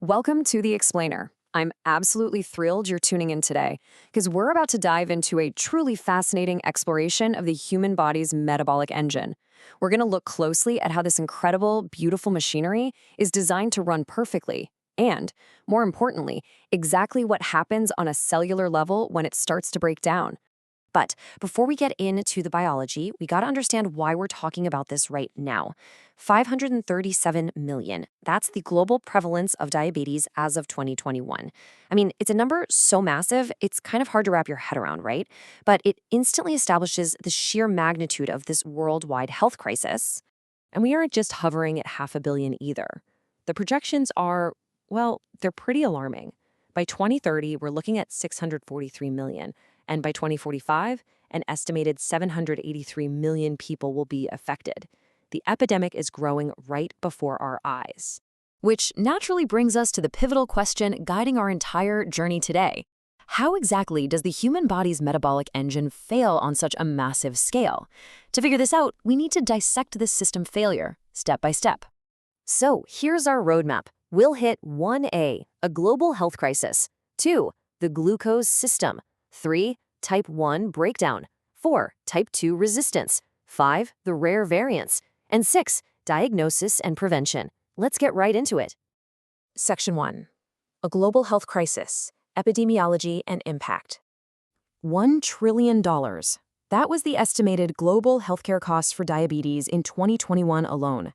Welcome to The Explainer. I'm absolutely thrilled you're tuning in today because we're about to dive into a truly fascinating exploration of the human body's metabolic engine. We're going to look closely at how this incredible, beautiful machinery is designed to run perfectly and, more importantly, exactly what happens on a cellular level when it starts to break down. But before we get into the biology, we got to understand why we're talking about this right now. 537 million. That's the global prevalence of diabetes as of 2021. I mean, it's a number so massive, it's kind of hard to wrap your head around, right? But it instantly establishes the sheer magnitude of this worldwide health crisis. And we aren't just hovering at 500 million either. The projections are, well, they're pretty alarming. By 2030, we're looking at 643 million. And by 2045, an estimated 783 million people will be affected. The epidemic is growing right before our eyes. Which naturally brings us to the pivotal question guiding our entire journey today. How exactly does the human body's metabolic engine fail on such a massive scale? To figure this out, we need to dissect this system failure, step by step. So here's our roadmap. We'll hit 1A, a global health crisis. 2, the glucose system. 3, type 1 breakdown. 4, type 2 resistance. 5, the rare variants. And 6, diagnosis and prevention. Let's get right into it. Section 1, a global health crisis, epidemiology and impact. $1 trillion. That was the estimated global healthcare costs for diabetes in 2021 alone.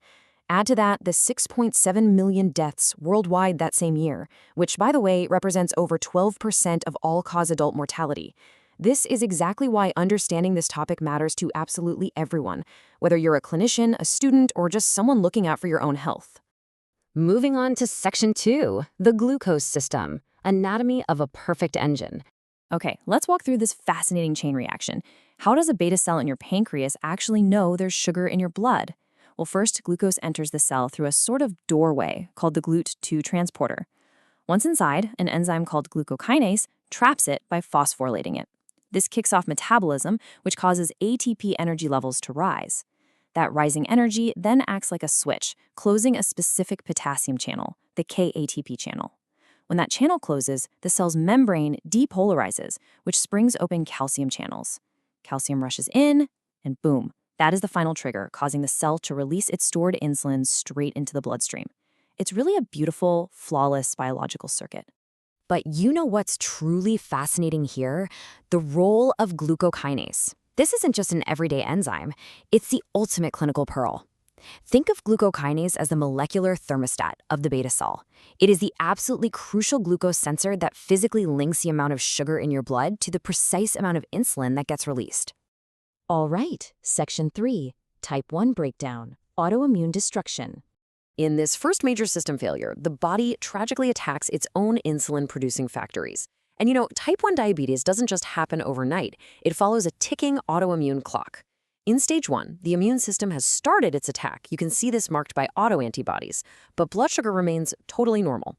Add to that the 6.7 million deaths worldwide that same year, which, by the way, represents over 12% of all-cause adult mortality. This is exactly why understanding this topic matters to absolutely everyone, whether you're a clinician, a student, or just someone looking out for your own health. Moving on to Section 2, the glucose system, anatomy of a perfect engine. Okay, let's walk through this fascinating chain reaction. How does a beta cell in your pancreas actually know there's sugar in your blood? Well, first, glucose enters the cell through a sort of doorway called the GLUT2 transporter. Once inside, an enzyme called glucokinase traps it by phosphorylating it. This kicks off metabolism, which causes ATP energy levels to rise. That rising energy then acts like a switch, closing a specific potassium channel, the KATP channel. When that channel closes, the cell's membrane depolarizes, which springs open calcium channels. Calcium rushes in, and boom. That is the final trigger, causing the cell to release its stored insulin straight into the bloodstream. It's really a beautiful, flawless biological circuit. But you know what's truly fascinating here? The role of glucokinase. This isn't just an everyday enzyme, it's the ultimate clinical pearl. Think of glucokinase as the molecular thermostat of the beta cell. It is the absolutely crucial glucose sensor that physically links the amount of sugar in your blood to the precise amount of insulin that gets released. All right, Section 3, Type 1 breakdown, autoimmune destruction. In this first major system failure, the body tragically attacks its own insulin-producing factories. And type 1 diabetes doesn't just happen overnight. It follows a ticking autoimmune clock. In stage 1, the immune system has started its attack. You can see this marked by autoantibodies, but blood sugar remains totally normal.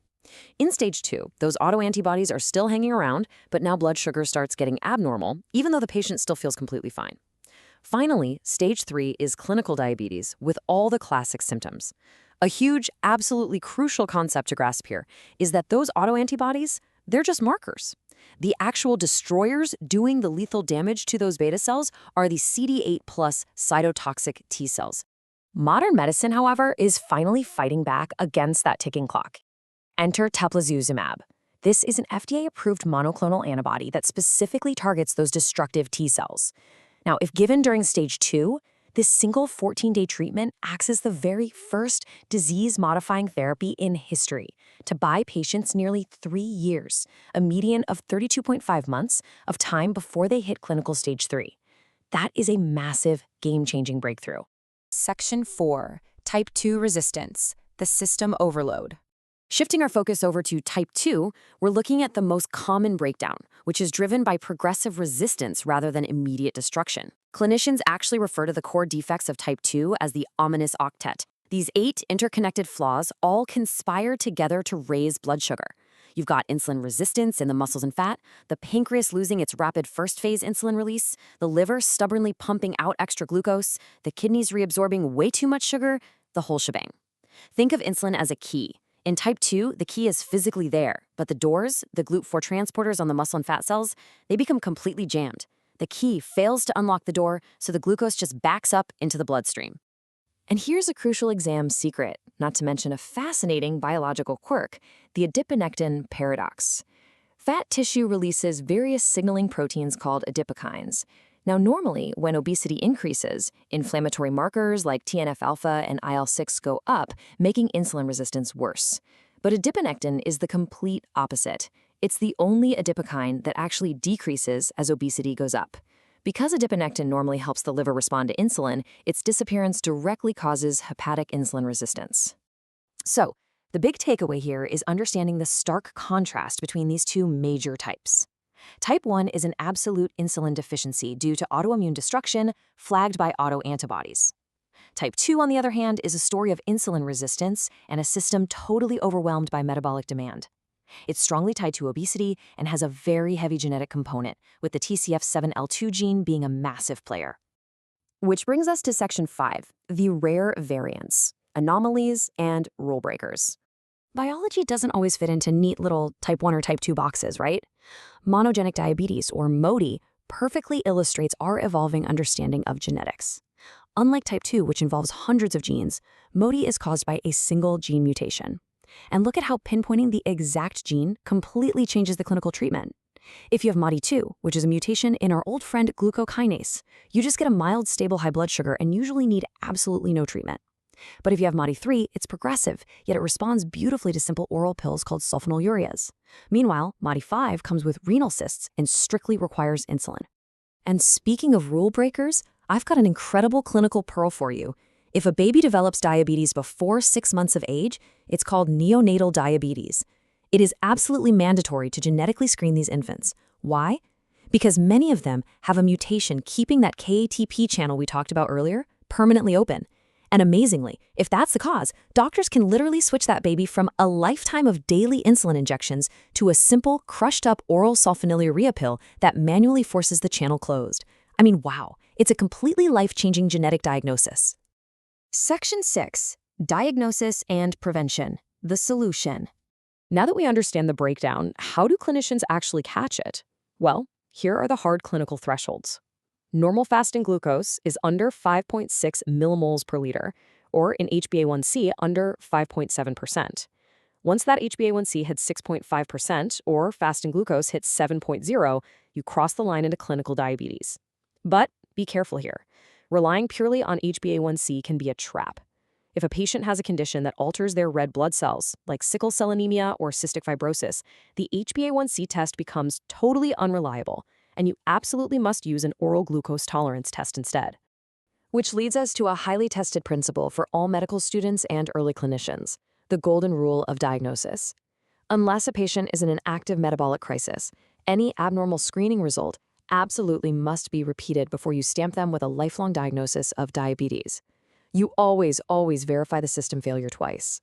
In stage 2, those autoantibodies are still hanging around, but now blood sugar starts getting abnormal, even though the patient still feels completely fine. Finally, stage 3 is clinical diabetes with all the classic symptoms. A huge, absolutely crucial concept to grasp here is that those autoantibodies, they're just markers. The actual destroyers doing the lethal damage to those beta cells are the CD8+ cytotoxic T cells. Modern medicine, however, is finally fighting back against that ticking clock. Enter teplizumab. This is an FDA-approved monoclonal antibody that specifically targets those destructive T cells. Now, if given during stage 2, this single 14-day treatment acts as the very first disease-modifying therapy in history to buy patients nearly 3 years, a median of 32.5 months of time before they hit clinical stage 3. That is a massive, game-changing breakthrough. Section 4, Type 2 resistance, the system overload. Shifting our focus over to type 2, we're looking at the most common breakdown, which is driven by progressive resistance rather than immediate destruction. Clinicians actually refer to the core defects of type 2 as the ominous octet. These 8 interconnected flaws all conspire together to raise blood sugar. You've got insulin resistance in the muscles and fat, the pancreas losing its rapid first-phase insulin release, the liver stubbornly pumping out extra glucose, the kidneys reabsorbing way too much sugar, the whole shebang. Think of insulin as a key. In type 2, the key is physically there, but the doors, the GLUT4 transporters on the muscle and fat cells, they become completely jammed. The key fails to unlock the door, so the glucose just backs up into the bloodstream. And here's a crucial exam secret, not to mention a fascinating biological quirk, the adiponectin paradox. Fat tissue releases various signaling proteins called adipokines. Now, normally, when obesity increases, inflammatory markers like TNF-alpha and IL-6 go up, making insulin resistance worse. But adiponectin is the complete opposite. It's the only adipokine that actually decreases as obesity goes up. Because adiponectin normally helps the liver respond to insulin, its disappearance directly causes hepatic insulin resistance. So, the big takeaway here is understanding the stark contrast between these two major types. Type 1 is an absolute insulin deficiency due to autoimmune destruction flagged by autoantibodies. Type 2, on the other hand, is a story of insulin resistance and a system totally overwhelmed by metabolic demand. It's strongly tied to obesity and has a very heavy genetic component, with the TCF7L2 gene being a massive player. Which brings us to Section 5, the rare variants, anomalies, and rule breakers. Biology doesn't always fit into neat little type 1 or type 2 boxes, right? Monogenic diabetes, or MODY, perfectly illustrates our evolving understanding of genetics. Unlike type 2, which involves hundreds of genes, MODY is caused by a single gene mutation. And look at how pinpointing the exact gene completely changes the clinical treatment. If you have MODY2, which is a mutation in our old friend glucokinase, you just get a mild, stable high blood sugar and usually need absolutely no treatment. But if you have MODY3, it's progressive, yet it responds beautifully to simple oral pills called sulfonylureas. Meanwhile, MODY5 comes with renal cysts and strictly requires insulin. And speaking of rule breakers, I've got an incredible clinical pearl for you. If a baby develops diabetes before 6 months of age, it's called neonatal diabetes. It is absolutely mandatory to genetically screen these infants. Why? Because many of them have a mutation keeping that KATP channel we talked about earlier permanently open. And amazingly, if that's the cause, doctors can literally switch that baby from a lifetime of daily insulin injections to a simple, crushed-up oral sulfonylurea pill that manually forces the channel closed. I mean, wow, it's a completely life-changing genetic diagnosis. Section 6, Diagnosis and Prevention, the solution. Now that we understand the breakdown, how do clinicians actually catch it? Well, here are the hard clinical thresholds. Normal fasting glucose is under 5.6 millimoles per liter, or in HbA1c under 5.7%. Once that HbA1c hits 6.5%, or fasting glucose hits 7.0, you cross the line into clinical diabetes. But be careful here. Relying purely on HbA1c can be a trap. If a patient has a condition that alters their red blood cells, like sickle cell anemia or cystic fibrosis, the HbA1c test becomes totally unreliable, and you absolutely must use an oral glucose tolerance test instead. Which leads us to a highly tested principle for all medical students and early clinicians, the golden rule of diagnosis. Unless a patient is in an active metabolic crisis, any abnormal screening result absolutely must be repeated before you stamp them with a lifelong diagnosis of diabetes. You always verify the system failure twice.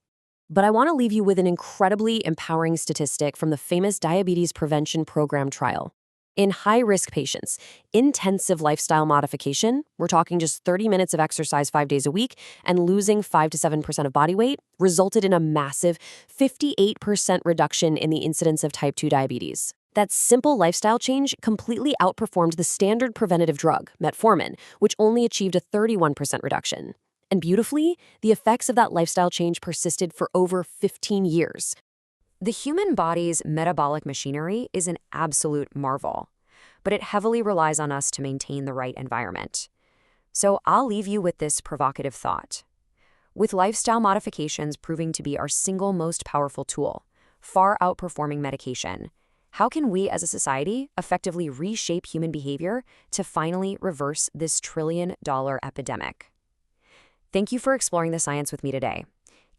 But I want to leave you with an incredibly empowering statistic from the famous Diabetes Prevention Program trial. In high-risk patients, intensive lifestyle modification, we're talking just 30 minutes of exercise 5 days a week and losing 5 to 7% of body weight, resulted in a massive 58% reduction in the incidence of type 2 diabetes. That simple lifestyle change completely outperformed the standard preventative drug, metformin, which only achieved a 31% reduction. And beautifully, the effects of that lifestyle change persisted for over 15 years. The human body's metabolic machinery is an absolute marvel, but it heavily relies on us to maintain the right environment. So I'll leave you with this provocative thought. With lifestyle modifications proving to be our single most powerful tool, far outperforming medication, how can we as a society effectively reshape human behavior to finally reverse this trillion-dollar epidemic? Thank you for exploring the science with me today.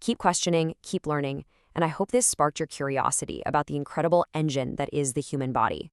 Keep questioning, keep learning, and I hope this sparked your curiosity about the incredible engine that is the human body.